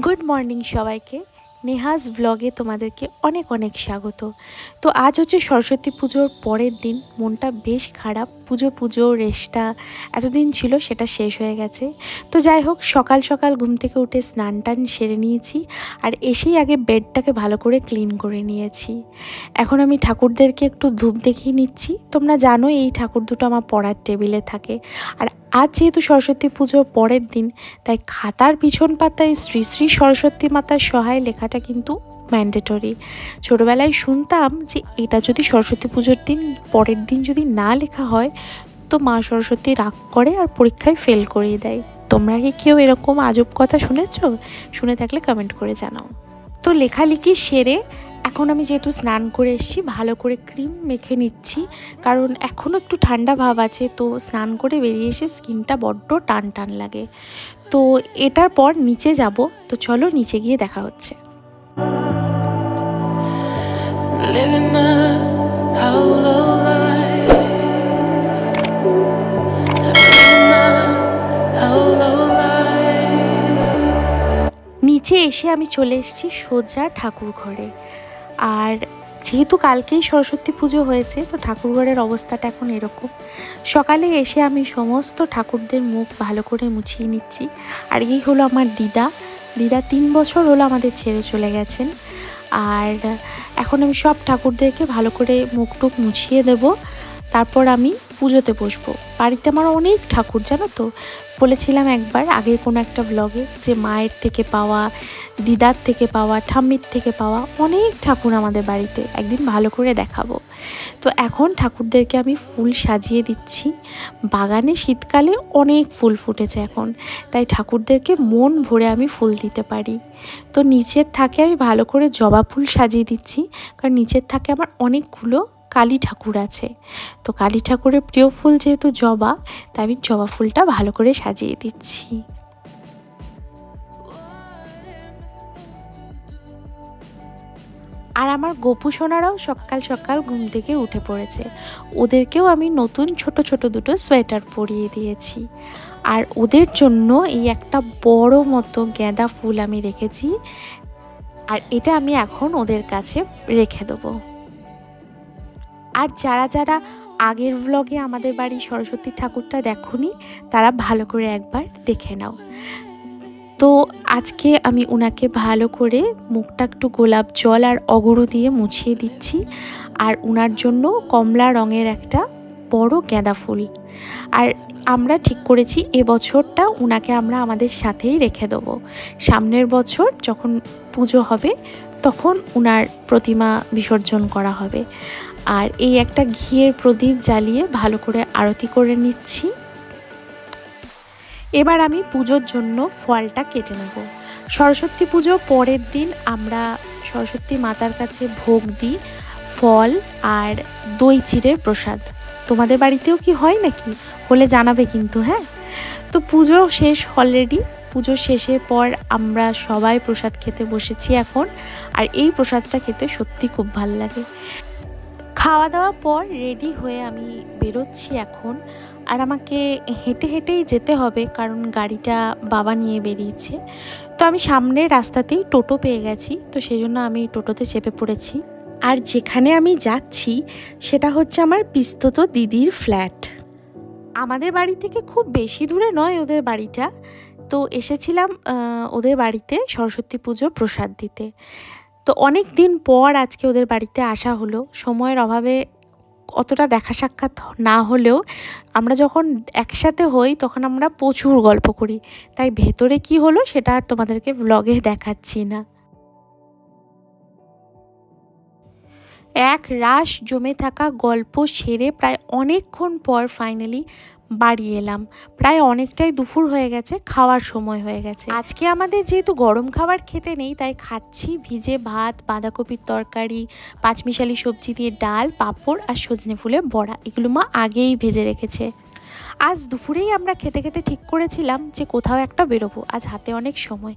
Good morning সবাইকে। নেহাজ ব্লগে তোমাদেরকে অনেক অনেক স্বাগত। তো আজ হচ্ছে সরস্বতী পুজোর পরের দিন। মনটা বেশ খারাপ, পুজো রেশটা এতদিন ছিল সেটা শেষ হয়ে গেছে। তো যাই হোক, সকাল সকাল ঘুম থেকে উঠে স্নান টান সেরে নিয়েছি, আর এসেই আগে বেডটাকে ভালো করে ক্লিন করে নিয়েছি। এখন আমি ঠাকুরদেরকে একটু ধূপ দেখিয়ে নিচ্ছি। তোমরা জানো এই ঠাকুর দুটো আমার পড়ার টেবিলে থাকে। আর আজ যেহেতু সরস্বতী পুজোর পরের দিন, তাই খাতার পিছন পাতায় শ্রী শ্রী সরস্বতী মাতার সহায় লেখাটা কিন্তু ম্যান্ডেটরি। ছোটোবেলায় শুনতাম যে এটা যদি সরস্বতী পুজোর দিন পরের দিন যদি না লেখা হয় তো মা সরস্বতী রাগ করে আর পরীক্ষায় ফেল করিয়ে দেয়। তোমরা কি কেউ এরকম আজব কথা শুনেছো? শুনে থাকলে কমেন্ট করে জানাও। তো লেখালেখি সেরে এখন আমি যেহেতু স্নান করে এসেছি, ভালো করে ক্রিম মেখে নিচ্ছি, কারণ এখনও একটু ঠান্ডা ভাব আছে। তো স্নান করে বেরিয়ে এসে স্কিনটা বড্ড টান টান লাগে। তো এটার পর নিচে যাব, তো চলো নিচে গিয়ে দেখা হচ্ছে। নিচে এসে আমি চলে এসেছি সোজা ঠাকুর ঘরে। আর যেহেতু কালকেই সরস্বতী পুজো হয়েছে, তো ঠাকুরঘরের অবস্থাটা এখন এরকম। সকালে এসে আমি সমস্ত ঠাকুরদের মুখ ভালো করে মুছিয়ে নিচ্ছি। আর এই হলো আমার দিদা 3 বছর হলো আমাদের ছেড়ে চলে গেছেন। আর এখন আমি সব ঠাকুরদেরকে ভালো করে মুখটুক মুছিয়ে দেব, তারপর আমি পুজোতে বসবো। বাড়িতে আমার অনেক ঠাকুর, জানো তো, বলেছিলাম একবার আগের কোনো একটা ব্লগে যে মায়ের থেকে পাওয়া, দিদার থেকে পাওয়া, ঠাম্মির থেকে পাওয়া অনেক ঠাকুর আমাদের বাড়িতে, একদিন ভালো করে দেখাবো। তো এখন ঠাকুরদেরকে আমি ফুল সাজিয়ে দিচ্ছি। বাগানে শীতকালে অনেক ফুল ফুটেছে এখন, তাই ঠাকুরদেরকে মন ভরে আমি ফুল দিতে পারি। তো নিচের থাকে আমি ভালো করে জবা ফুল সাজিয়ে দিচ্ছি, কারণ নিচের থাকে আমার অনেকগুলো কালী ঠাকুর আছে। তো কালী ঠাকুরের প্রিয় ফুল যেহেতু জবা, তাই আমি জবা ফুলটা ভালো করে সাজিয়ে দিচ্ছি। আর আমার গোপু সোনারাও সকাল সকাল ঘুম থেকে উঠে পড়েছে। ওদেরকেও আমি নতুন ছোট ছোট দুটো সোয়েটার পরিয়ে দিয়েছি। আর ওদের জন্য এই একটা বড় মতো গাঁদা ফুল আমি রেখেছি, আর এটা আমি এখন ওদের কাছে রেখে দেবো। আর যারা যারা আগের ব্লগে আমাদের বাড়ির সরস্বতী ঠাকুরটা দেখোনি, তারা ভালো করে একবার দেখে নাও। তো আজকে আমি ওনাকে ভালো করে মুখটা একটু গোলাপ জল আর অগরু দিয়ে মুছিয়ে দিচ্ছি। আর ওনার জন্য কমলা রঙের একটা বড় গাঁদা ফুল। আর আমরা ঠিক করেছি এবছরটা ওনাকে আমরা আমাদের সাথেই রেখে দেবো। সামনের বছর যখন পুজো হবে তখন ওনার প্রতিমা বিসর্জন করা হবে। আর এই একটা ঘিয়ের প্রদীপ জ্বালিয়ে ভালো করে আরতি করে নিচ্ছি। এবার আমি পুজোর জন্য ফলটা কেটে নেব। সরস্বতী পুজো পরের দিন আমরা সরস্বতী মাতার কাছে ভোগ দিই ফল আর দই চিড়ের প্রসাদ। তোমাদের বাড়িতেও কি হয় নাকি? হলে জানাবে কিন্তু, হ্যাঁ। তো পুজো শেষ অলরেডি। পুজোর শেষের পর আমরা সবাই প্রসাদ খেতে বসেছি এখন। আর এই প্রসাদটা খেতে সত্যি খুব ভালো লাগে। খাওয়া দাওয়ার পর রেডি হয়ে আমি বেরোচ্ছি এখন। আর আমাকে হেঁটে হেঁটেই যেতে হবে, কারণ গাড়িটা বাবা নিয়ে বেরিয়েছে। তো আমি সামনের রাস্তাতেই টোটো পেয়ে গেছি, তো সেই জন্য আমি টোটোতে চেপে পড়েছি। আর যেখানে আমি যাচ্ছি সেটা হচ্ছে আমার পিস্তত দিদির ফ্ল্যাট। আমাদের বাড়ি থেকে খুব বেশি দূরে নয় ওদের বাড়িটা। তো এসেছিলাম ওদের বাড়িতে সরস্বতী পুজোর প্রসাদ দিতে। তো অনেক দিন পর আজকে ওদের বাড়িতে আসা হলো। সময়ের অভাবে অতটা দেখা সাক্ষাৎ না হলেও আমরা যখন একসাথে হই তখন আমরা প্রচুর গল্প করি। তাই ভেতরে কি হলো সেটা আর তোমাদেরকে ব্লগে দেখাচ্ছি না। এক রাশ জমে থাকা গল্প সেরে প্রায় অনেকক্ষণ পর ফাইনালি বাড়ি এলাম। প্রায় অনেকটাই দুপুর হয়ে গেছে, খাওয়ার সময় হয়ে গেছে। আজকে আমাদের যেহেতু গরম খাবার খেতে নেই, তাই খাচ্ছি ভিজে ভাত, বাঁধাকপির তরকারি, পাঁচমিশালি সবজি দিয়ে ডাল, পাঁপড় আর সজনে ফুলের বড়া। এগুলো মা আগেই ভেজে রেখেছে। আজ দুপুরেই আমরা খেতে খেতে ঠিক করেছিলাম যে কোথাও একটা বেরোবো। আজ হাতে অনেক সময়,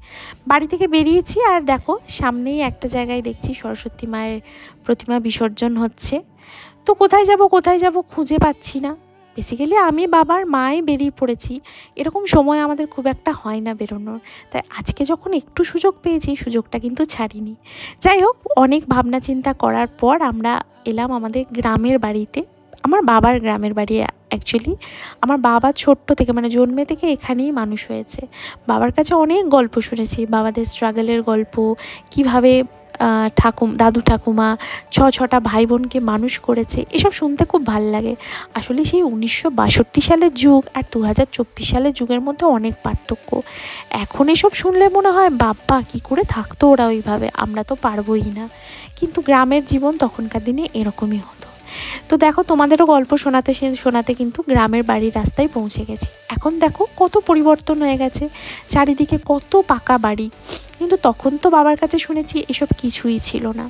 বাড়ি থেকে বেরিয়েছি। আর দেখো সামনেই একটা জায়গায় দেখছি সরস্বতী মায়ের প্রতিমা বিসর্জন হচ্ছে। তো কোথায় যাব খুঁজে পাচ্ছি না। বেসিক্যালি আমি বাবার মাই বেরিয়ে পড়েছি, এরকম সময় আমাদের খুব একটা হয় না বেরোনোর। তাই আজকে যখন একটু সুযোগ পেয়েছি, সুযোগটা কিন্তু ছাড়িনি। যাই হোক, অনেক ভাবনা চিন্তা করার পর আমরা এলাম আমাদের গ্রামের বাড়িতে। আমার বাবার গ্রামের বাড়ি অ্যাকচুয়ালি। আমার বাবা ছোট্ট থেকে মানে জন্মে থেকে এখানেই মানুষ হয়েছে। বাবার কাছে অনেক গল্প শুনেছি, বাবাদের স্ট্রাগলের গল্প, কিভাবে দাদু ঠাকুমা ছটা ভাই বোনকে মানুষ করেছে, এসব শুনতে খুব ভাল লাগে। আসলে সেই 1962 সালের যুগ আর 2024 সালের যুগের মধ্যে অনেক পার্থক্য। এখন এসব শুনলে মনে হয় বাপ্পা কী করে থাকতো ওরা ওইভাবে, আমরা তো পারবোই না। কিন্তু গ্রামের জীবন তখনকার দিনে এরকমই হতো। তো দেখো, তোমাদেরও গল্প শোনাতে শোনাতে কিন্তু গ্রামের বাড়ির রাস্তায় পৌঁছে গেছি। এখন দেখো কত পরিবর্তন হয়ে গেছে, চারিদিকে কত পাকা বাড়ি। কিন্তু তখন তো বাবার কাছে শুনেছি এসব কিছুই ছিল না।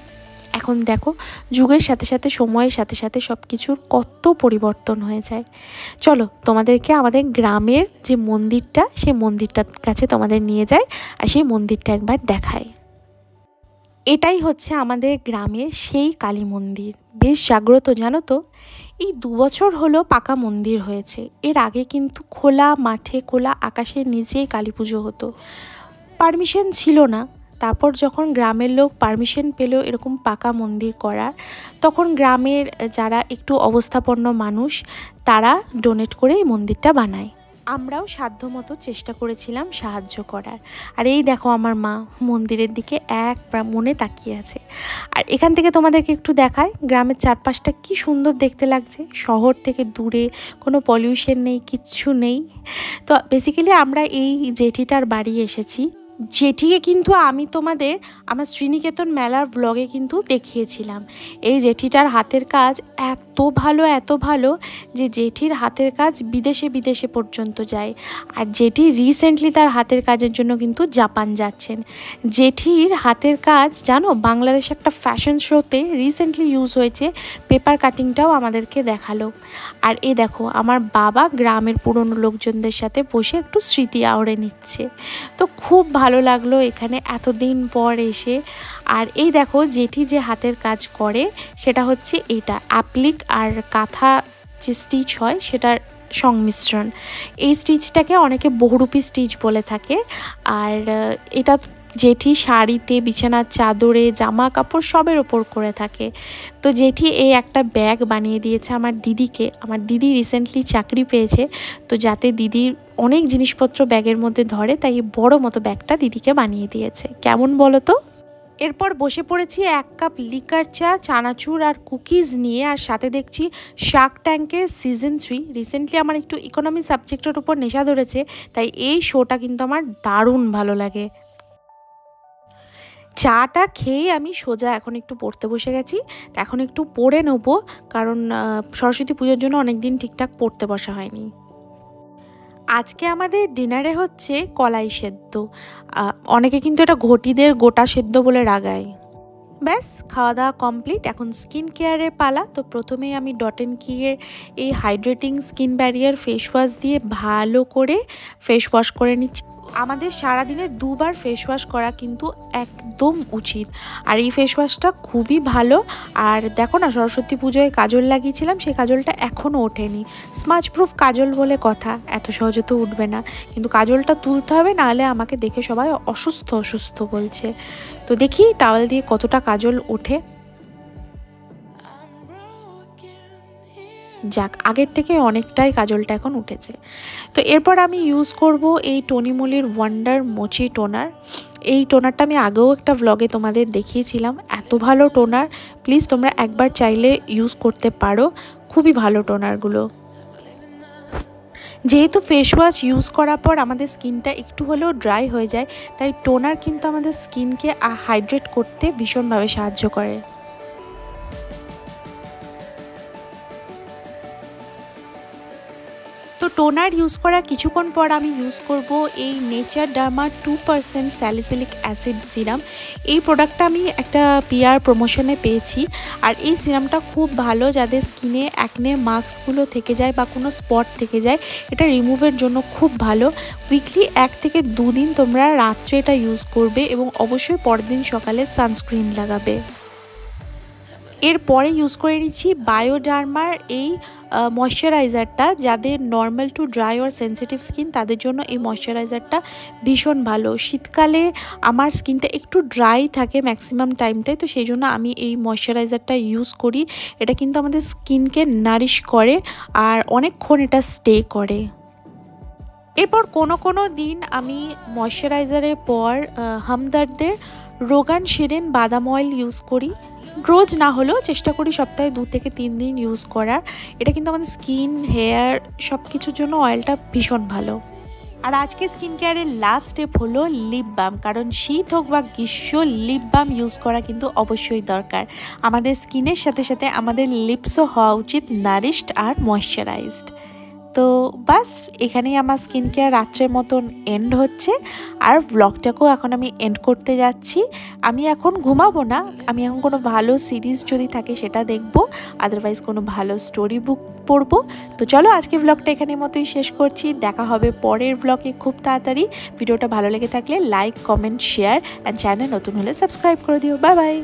এখন দেখো, যুগের সাথে সাথে, সময়ের সাথে সাথে সব কিছুর কত পরিবর্তন হয়ে যায়। চলো তোমাদেরকে আমাদের গ্রামের যে মন্দিরটা, সেই মন্দিরটার কাছে তোমাদের নিয়ে যায় আর সেই মন্দিরটা একবার দেখায়। এটাই হচ্ছে আমাদের গ্রামের সেই কালী মন্দির, বেশ জাগ্রত জানো তো। এই 2 বছর হলো পাকা মন্দির হয়েছে, এর আগে কিন্তু খোলা মাঠে খোলা আকাশের নিচেই কালী পুজো হতো, পারমিশন ছিল না। তারপর যখন গ্রামের লোক পারমিশন পেলো এরকম পাকা মন্দির করার, তখন গ্রামের যারা একটু অবস্থাপন্ন মানুষ তারা ডোনেট করে এই মন্দিরটা বানায়। আমরাও সাধ্যমতো চেষ্টা করেছিলাম সাহায্য করার। আর এই দেখো আমার মা মন্দিরের দিকে এক মনে তাকিয়ে আছে। আর এখান থেকে তোমাদেরকে একটু দেখায় গ্রামের চারপাশটা কি সুন্দর দেখতে লাগছে, শহর থেকে দূরে, কোনো পলিউশন নেই, কিচ্ছু নেই। তো বেসিক্যালি আমরা এই জেঠিটার বাড়ি এসেছি। জেঠিকে কিন্তু আমি তোমাদের আমার শ্রীনিকেতন মেলার ব্লগে কিন্তু দেখিয়েছিলাম। এই জেঠিটার হাতের কাজ এত ভালো যে জেঠির হাতের কাজ বিদেশে বিদেশে পর্যন্ত যায়। আর জেঠি রিসেন্টলি তার হাতের কাজের জন্য কিন্তু জাপান যাচ্ছেন। জেঠির হাতের কাজ জানো, বাংলাদেশে একটা ফ্যাশন শোতে রিসেন্টলি ইউজ হয়েছে, পেপার কাটিংটাও আমাদেরকে দেখালো। আর এই দেখো আমার বাবা গ্রামের পুরনো লোকজনদের সাথে বসে একটু স্মৃতি আওড়ে নিচ্ছে। তো খুব ভালো লাগলো এখানে এতদিন পর এসে। আর এই দেখো জেঠি যে হাতের কাজ করে সেটা হচ্ছে এটা অ্যাপ্লিক আর কাঁথা যে স্টিচ হয় সেটার সংমিশ্রণ। এই স্টিচটাকে অনেকে বহুরূপী স্টিচ বলে থাকে। আর এটা জেঠি শাড়িতে, বিছানার চাদরে, জামা কাপড় সবের ওপর করে থাকে। তো জেঠি এই একটা ব্যাগ বানিয়ে দিয়েছে আমার দিদিকে। আমার দিদি রিসেন্টলি চাকরি পেয়েছে, তো যাতে দিদির অনেক জিনিসপত্র ব্যাগের মধ্যে ধরে, তাই বড় মতো ব্যাগটা দিদিকে বানিয়ে দিয়েছে। কেমন বলো তো? এরপর বসে পড়েছি 1 কাপ লিকার চা, চানাচুর আর কুকিজ নিয়ে। আর সাথে দেখছি শার্ক ট্যাঙ্কের সিজন 3। রিসেন্টলি আমার একটু ইকোনমি সাবজেক্টের উপর নেশা ধরেছে, তাই এই শোটা কিন্তু আমার দারুণ ভালো লাগে। চাটা খেয়ে আমি সোজা এখন একটু পড়তে বসে গেছি। এখন একটু পড়ে নেবো, কারণ সরস্বতী পুজোর জন্য অনেক দিন ঠিকঠাক পড়তে বসা হয়নি। আজকে আমাদের ডিনারে হচ্ছে কলাই সেদ্ধ। অনেকে কিন্তু এটা ঘটিদের গোটা সেদ্ধ বলে রাগায়। ব্যাস খাওয়া দাওয়া কমপ্লিট, এখন স্কিন কেয়ারের পালা। তো প্রথমেই আমি ডট অ্যান্ড কিয়ের এই hydrating skin barrier face wash দিয়ে ভালো করে ফেস ওয়াশ করে নিচ্ছি। আমাদের সারাদিনে 2 বার ফেস ওয়াশ করা কিন্তু একদম উচিত। আর এই ফেস ওয়াশটা খুবই ভালো। আর দেখো না, সরস্বতী পুজোয় কাজল লাগিয়েছিলাম, সেই কাজলটা এখনও ওঠেনি। স্মাচ প্রুফ কাজল বলে কথা, এত সহজে তো উঠবে না, কিন্তু কাজলটা তুলতে হবে, নাহলে আমাকে দেখে সবাই অসুস্থ বলছে। তো দেখি টাওয়াল দিয়ে কতটা কাজল ওঠে। যাক, আগের থেকে অনেকটাই কাজলটা এখন উঠেছে। তো এরপর আমি ইউজ করব এই টনিমোলির ওয়ান্ডার মোচি টোনার। এই টোনারটা আমি আগেও একটা ভ্লগে তোমাদের দেখিয়েছিলাম। এত ভালো টোনার, প্লিজ তোমরা একবার চাইলে ইউজ করতে পারো, খুবই ভালো টোনারগুলো। যেহেতু ফেস ওয়াশ ইউজ করার পর আমাদের স্কিনটা একটু হলেও ড্রাই হয়ে যায়, তাই টোনার কিন্তু আমাদের স্কিনকে হাইড্রেট করতে ভীষণভাবে সাহায্য করে। তো টোনার ইউজ করা কিছুক্ষণ পর আমি ইউজ করব এই nature derma 2% salicylic acid serum. এই প্রোডাক্টটা আমি একটা পিআর প্রমোশনে পেয়েছি। আর এই সিরামটা খুব ভালো, যাদের স্কিনে অ্যাকনে মার্কসগুলো থেকে যায় বা কোনো স্পট থেকে যায়, এটা রিমুভের জন্য খুব ভালো। উইকলি 1 থেকে 2 দিন তোমরা রাত্রে এটা ইউজ করবে এবং অবশ্যই পরের দিন সকালে সানস্ক্রিন লাগাবে। এরপরে ইউজ করে নিচ্ছি বায়োডার্মার এই ময়শ্চারাইজারটা। যাদের normal to dry or sensitive skin তাদের জন্য এই ময়শ্চারাইজারটা ভীষণ ভালো। শীতকালে আমার স্কিনটা একটু ড্রাই থাকে ম্যাক্সিমাম টাইমটাই, তো সেই জন্য আমি এই ময়শ্চারাইজারটা ইউজ করি। এটা কিন্তু আমাদের স্কিনকে নারিশ করে আর অনেকক্ষণ এটা স্টে করে। এরপর কোনো দিন আমি ময়শ্চারাইজারের পর হামদর্দের রোগান শিরিন বাদাম অয়েল ইউজ করি। রোজ না হলেও চেষ্টা করি সপ্তাহে 2 থেকে 3 দিন ইউজ করার। এটা কিন্তু আমাদের স্কিন, হেয়ার সব কিছুর জন্য অয়েলটা ভীষণ ভালো। আর আজকে স্কিন কেয়ারের লাস্ট স্টেপ হলো লিপ বাম, কারণ শীত হোক বা গ্রীষ্ম লিপ বাম ইউজ করা কিন্তু অবশ্যই দরকার। আমাদের স্কিনের সাথে সাথে আমাদের লিপসও হওয়া উচিত নারিশড আর ময়শ্চারাইজড। তো বাস এখানেই আমার স্কিন কেয়ার রাত্রের মতন এন্ড হচ্ছে, আর ব্লগটাকেও এখন আমি এন্ড করতে যাচ্ছি। আমি এখন ঘুমাবো না, আমি এখন কোনো ভালো সিরিজ যদি থাকে সেটা দেখবো, আদারওয়াইজ কোনো ভালো স্টোরি বুক পড়বো। তো চলো আজকে ব্লগটা এখানের মতোই শেষ করছি। দেখা হবে পরের ব্লগে খুব তাড়াতাড়ি। ভিডিওটা ভালো লেগে থাকলে like, comment, share and channel নতুন হলে সাবস্ক্রাইব করে দিও। Bye bye.